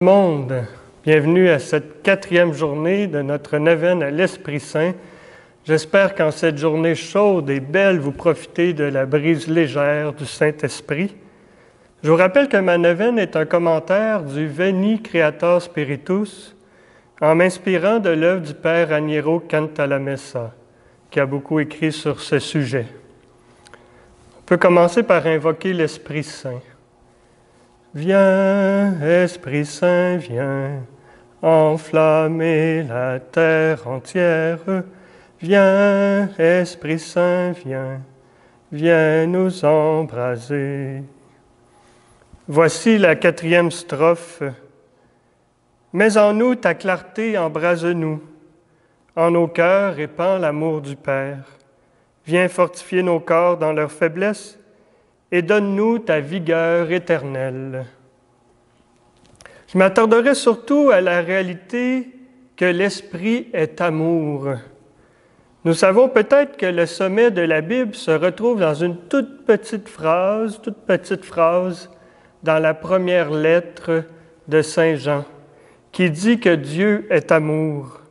Monde, bienvenue à cette 4e journée de notre neuvaine à l'Esprit Saint. J'espère qu'en cette journée chaude et belle, vous profitez de la brise légère du Saint-Esprit. Je vous rappelle que ma neuvaine est un commentaire du Veni Creator Spiritus en m'inspirant de l'œuvre du Père Raniero Cantalamessa, qui a beaucoup écrit sur ce sujet. On peut commencer par invoquer l'Esprit Saint. Viens, Esprit Saint, viens, enflammer la terre entière. Viens, Esprit Saint, viens, viens nous embraser. Voici la 4e strophe. Mets en nous ta clarté, embrase-nous. En nos cœurs répand l'amour du Père. Viens fortifier nos corps dans leur faiblesse et donne-nous ta vigueur éternelle. Je m'attarderai surtout à la réalité que l'Esprit est amour. Nous savons peut-être que le sommet de la Bible se retrouve dans une toute petite phrase dans la première lettre de Saint Jean, qui dit que Dieu est amour.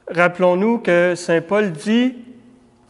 Rappelons-nous que Saint Paul dit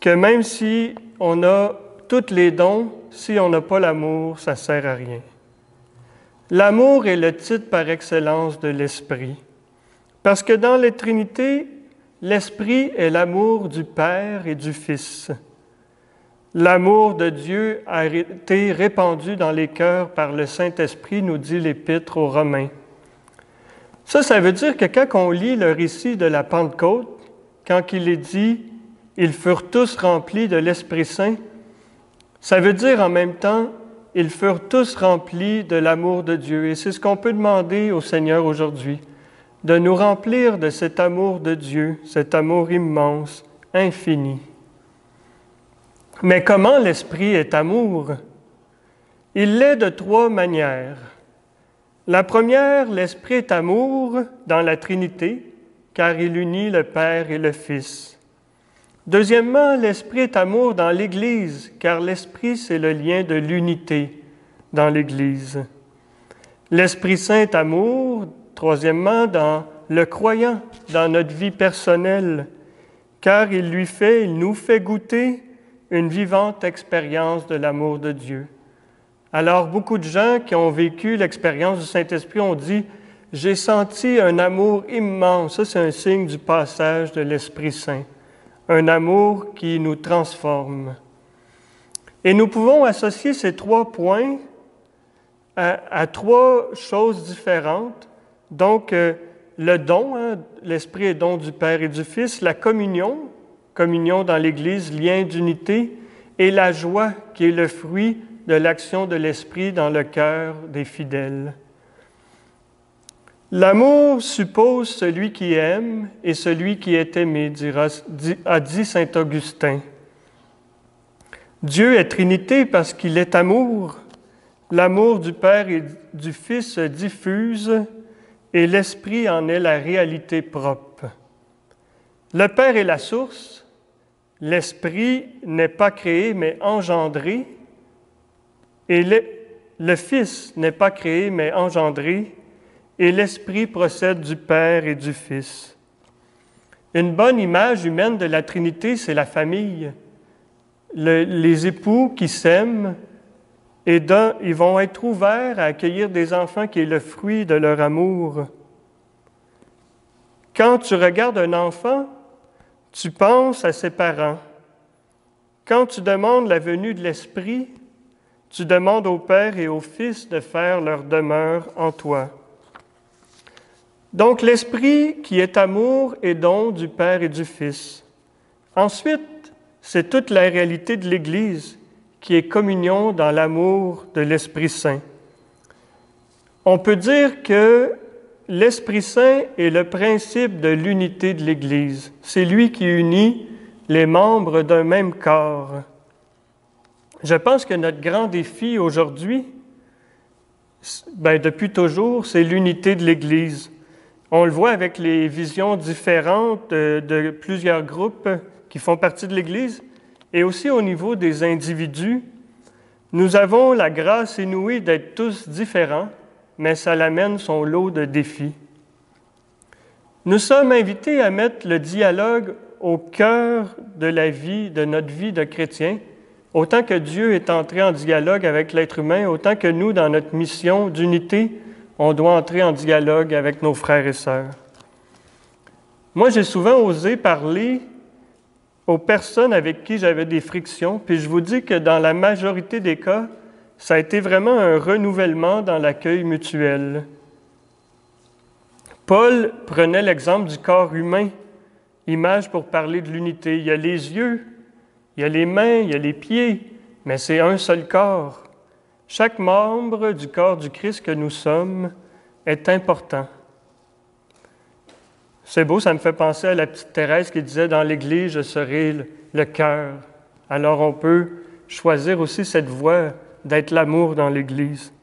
que même si on a tous les dons, si on n'a pas l'amour, ça ne sert à rien. L'amour est le titre par excellence de l'Esprit, parce que dans la Trinité, l'Esprit est l'amour du Père et du Fils. L'amour de Dieu a été répandu dans les cœurs par le Saint-Esprit, nous dit l'Épître aux Romains. Ça veut dire que quand on lit le récit de la Pentecôte, quand il est dit « Ils furent tous remplis de l'Esprit Saint », ça veut dire en même temps, ils furent tous remplis de l'amour de Dieu. Et c'est ce qu'on peut demander au Seigneur aujourd'hui, de nous remplir de cet amour de Dieu, cet amour immense, infini. Mais comment l'Esprit est amour? Il l'est de 3 manières. La première, l'Esprit est amour dans la Trinité, car il unit le Père et le Fils. Deuxièmement, l'Esprit est amour dans l'Église, car l'Esprit, c'est le lien de l'unité dans l'Église. L'Esprit Saint est amour, troisièmement, dans le croyant, dans notre vie personnelle, car il nous fait goûter une vivante expérience de l'amour de Dieu. Alors, beaucoup de gens qui ont vécu l'expérience du Saint-Esprit ont dit « J'ai senti un amour immense ». Ça, c'est un signe du passage de l'Esprit Saint. Un amour qui nous transforme. Et nous pouvons associer ces 3 points à 3 choses différentes. Donc, le don, l'Esprit est don du Père et du Fils, la communion dans l'Église, lien d'unité, et la joie qui est le fruit de l'action de l'Esprit dans le cœur des fidèles. L'amour suppose celui qui aime et celui qui est aimé, a dit saint Augustin. Dieu est Trinité parce qu'il est amour. L'amour du Père et du Fils se diffuse et l'Esprit en est la réalité propre. Le Père est la source, l'Esprit n'est pas créé mais engendré, et le Fils n'est pas créé mais engendré, et l'Esprit procède du Père et du Fils. Une bonne image humaine de la Trinité, c'est la famille. Les époux qui s'aiment, et ils vont être ouverts à accueillir des enfants qui est le fruit de leur amour. Quand tu regardes un enfant, tu penses à ses parents. Quand tu demandes la venue de l'Esprit, tu demandes au Père et au Fils de faire leur demeure en toi. Donc, l'Esprit qui est amour est don du Père et du Fils. Ensuite, c'est toute la réalité de l'Église qui est communion dans l'amour de l'Esprit Saint. On peut dire que l'Esprit Saint est le principe de l'unité de l'Église. C'est lui qui unit les membres d'un même corps. Je pense que notre grand défi aujourd'hui, depuis toujours, c'est l'unité de l'Église. On le voit avec les visions différentes de plusieurs groupes qui font partie de l'Église et aussi au niveau des individus. Nous avons la grâce inouïe d'être tous différents, mais ça l'amène son lot de défis. Nous sommes invités à mettre le dialogue au cœur de la vie, de notre vie de chrétien. Autant que Dieu est entré en dialogue avec l'être humain, autant que nous, dans notre mission d'unité, on doit entrer en dialogue avec nos frères et sœurs. Moi, j'ai souvent osé parler aux personnes avec qui j'avais des frictions, puis je vous dis que dans la majorité des cas, ça a été vraiment un renouvellement dans l'accueil mutuel. Paul prenait l'exemple du corps humain, image pour parler de l'unité. Il y a les yeux, il y a les mains, il y a les pieds, mais c'est un seul corps. Chaque membre du corps du Christ que nous sommes est important. C'est beau, ça me fait penser à la petite Thérèse qui disait « Dans l'Église, je serai le cœur ». Alors on peut choisir aussi cette voie d'être l'amour dans l'Église.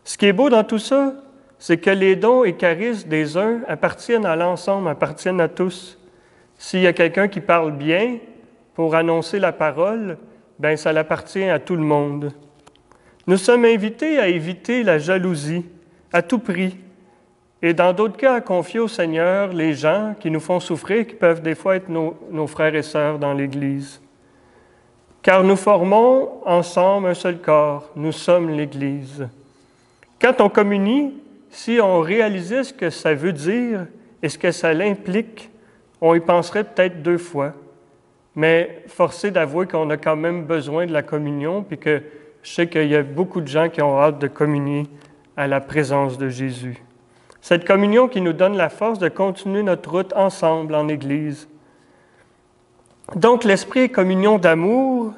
Ce qui est beau dans tout ça, c'est que les dons et charismes des uns appartiennent à l'ensemble, appartiennent à tous. S'il y a quelqu'un qui parle bien pour annoncer la parole, bien ça appartient à tout le monde. Nous sommes invités à éviter la jalousie à tout prix. Et dans d'autres cas, à confier au Seigneur les gens qui nous font souffrir, qui peuvent des fois être nos frères et sœurs dans l'Église. Car nous formons ensemble un seul corps, nous sommes l'Église. Quand on communie, si on réalisait ce que ça veut dire et ce que ça implique, on y penserait peut-être 2 fois. Mais forcé d'avouer qu'on a quand même besoin de la communion, puis que je sais qu'il y a beaucoup de gens qui ont hâte de communier à la présence de Jésus. Cette communion qui nous donne la force de continuer notre route ensemble en Église. Donc, l'esprit est communion d'amour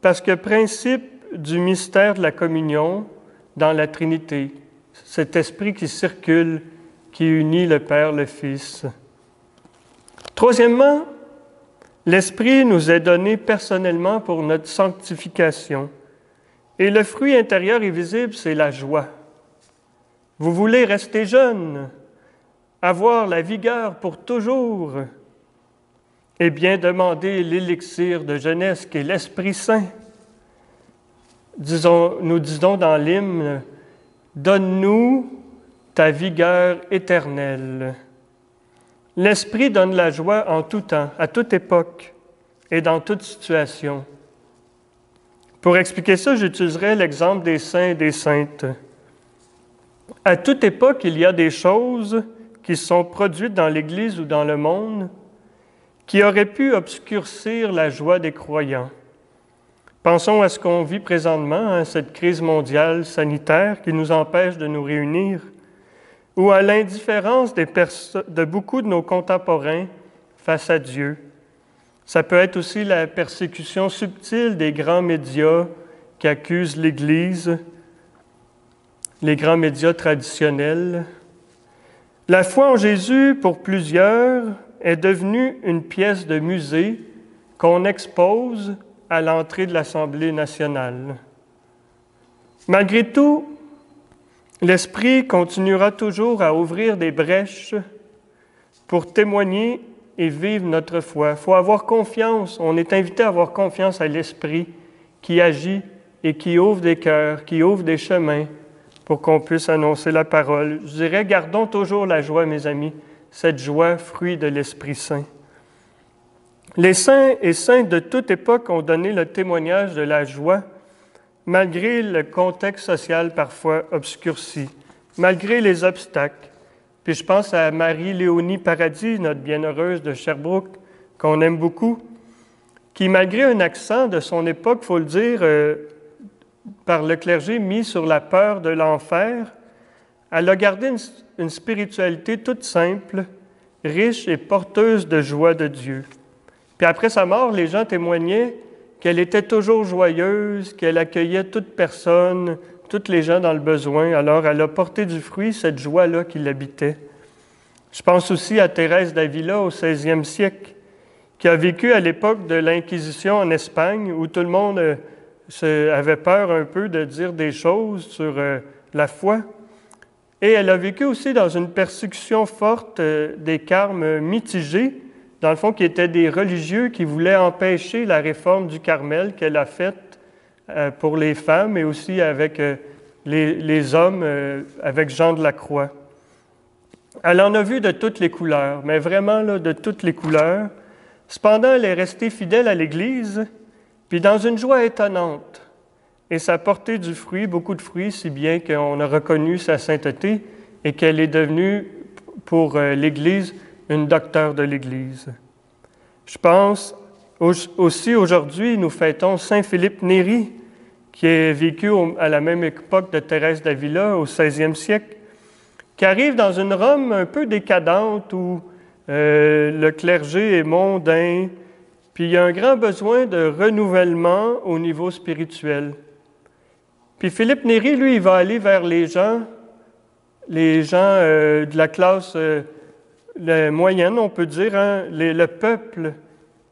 parce que principe du mystère de la communion dans la Trinité, cet esprit qui circule, qui unit le Père, le Fils. Troisièmement, l'esprit nous est donné personnellement pour notre sanctification. Et le fruit intérieur et visible, c'est la joie. Vous voulez rester jeune, avoir la vigueur pour toujours, eh bien, demandez l'élixir de jeunesse qui est l'Esprit Saint. Nous disons dans l'hymne, « Donne-nous ta vigueur éternelle ». L'Esprit donne la joie en tout temps, à toute époque et dans toute situation. Pour expliquer ça, j'utiliserai l'exemple des saints et des saintes. À toute époque, il y a des choses qui sont produites dans l'Église ou dans le monde qui auraient pu obscurcir la joie des croyants. Pensons à ce qu'on vit présentement, cette crise mondiale sanitaire qui nous empêche de nous réunir, ou à l'indifférence de beaucoup de nos contemporains face à Dieu. Ça peut être aussi la persécution subtile des grands médias qui accusent l'Église, les grands médias traditionnels. La foi en Jésus, pour plusieurs, est devenue une pièce de musée qu'on expose à l'entrée de l'Assemblée nationale. Malgré tout, l'Esprit continuera toujours à ouvrir des brèches pour témoigner et vivre notre foi. Il faut avoir confiance, on est invité à avoir confiance à l'Esprit qui agit et qui ouvre des cœurs, qui ouvre des chemins pour qu'on puisse annoncer la parole. Je dirais, gardons toujours la joie, mes amis, cette joie, fruit de l'Esprit Saint. Les saints et saintes de toute époque ont donné le témoignage de la joie, malgré le contexte social parfois obscurci, malgré les obstacles. Puis je pense à Marie-Léonie Paradis, notre bienheureuse de Sherbrooke, qu'on aime beaucoup, qui, malgré un accent de son époque, il faut le dire, par le clergé mis sur la peur de l'enfer, elle a gardé une spiritualité toute simple, riche et porteuse de joie de Dieu. Puis après sa mort, les gens témoignaient qu'elle était toujours joyeuse, qu'elle accueillait toute personne, tous les gens dans le besoin. Alors elle a porté du fruit, cette joie-là qui l'habitait. Je pense aussi à Thérèse d'Avila au 16e siècle, qui a vécu à l'époque de l'Inquisition en Espagne, où tout le monde avait peur un peu de dire des choses sur la foi. Et elle a vécu aussi dans une persécution forte des Carmes mitigés, dans le fond, qui étaient des religieux qui voulaient empêcher la réforme du Carmel qu'elle a faite pour les femmes et aussi avec les hommes avec Jean de la Croix. Elle en a vu de toutes les couleurs, mais vraiment là, de toutes les couleurs. Cependant, elle est restée fidèle à l'Église, puis dans une joie étonnante. Et ça a porté du fruit, beaucoup de fruits, si bien qu'on a reconnu sa sainteté et qu'elle est devenue, pour l'Église, une docteure de l'Église. Je pense aussi, aujourd'hui, nous fêtons Saint Philippe Néri, qui a vécu à la même époque de Thérèse d'Avila, au 16e siècle, qui arrive dans une Rome un peu décadente où le clergé est mondain, puis il y a un grand besoin de renouvellement au niveau spirituel. Puis Philippe Néri, lui, il va aller vers les gens de la classe moyenne, on peut dire, hein, le peuple.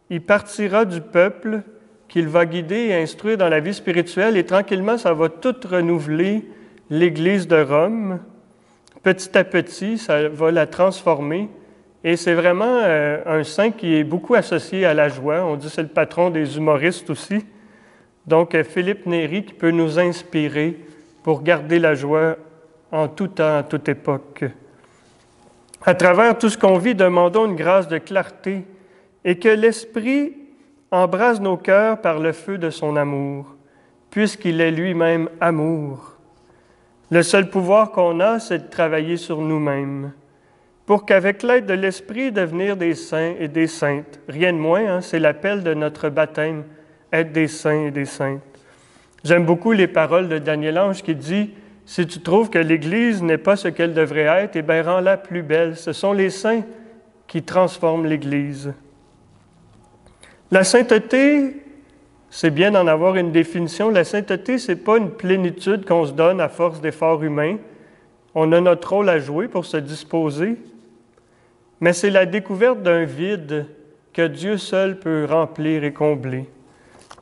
Il partira du peuple qu'il va guider et instruire dans la vie spirituelle, et tranquillement, ça va tout renouveler l'Église de Rome. Petit à petit, ça va la transformer. Et c'est vraiment un saint qui est beaucoup associé à la joie. On dit que c'est le patron des humoristes aussi. Donc, Philippe Néri qui peut nous inspirer pour garder la joie en tout temps, en toute époque. À travers tout ce qu'on vit, demandons une grâce de clarté et que l'Esprit embrase nos cœurs par le feu de son amour, puisqu'il est lui-même amour. Le seul pouvoir qu'on a, c'est de travailler sur nous-mêmes, pour qu'avec l'aide de l'Esprit, devenir des saints et des saintes. Rien de moins, hein, c'est l'appel de notre baptême, être des saints et des saintes. J'aime beaucoup les paroles de Daniel Ange qui dit « Si tu trouves que l'Église n'est pas ce qu'elle devrait être, eh bien, rends-la plus belle. Ce sont les saints qui transforment l'Église. » La sainteté, c'est bien d'en avoir une définition. La sainteté, ce n'est pas une plénitude qu'on se donne à force d'efforts humains. On a notre rôle à jouer pour se disposer, mais c'est la découverte d'un vide que Dieu seul peut remplir et combler.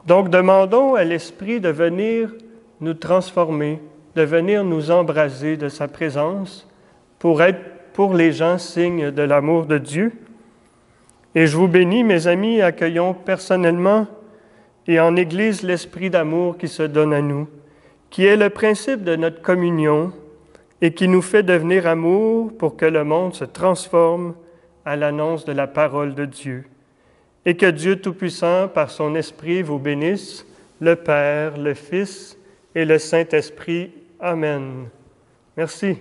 Donc, demandons à l'Esprit de venir nous transformer, de venir nous embraser de sa présence pour être pour les gens signe de l'amour de Dieu. Et je vous bénis, mes amis, accueillons personnellement et en Église l'esprit d'amour qui se donne à nous, qui est le principe de notre communion et qui nous fait devenir amour pour que le monde se transforme à l'annonce de la parole de Dieu. Et que Dieu Tout-Puissant, par son Esprit, vous bénisse, le Père, le Fils et le Saint-Esprit. Amen. Merci.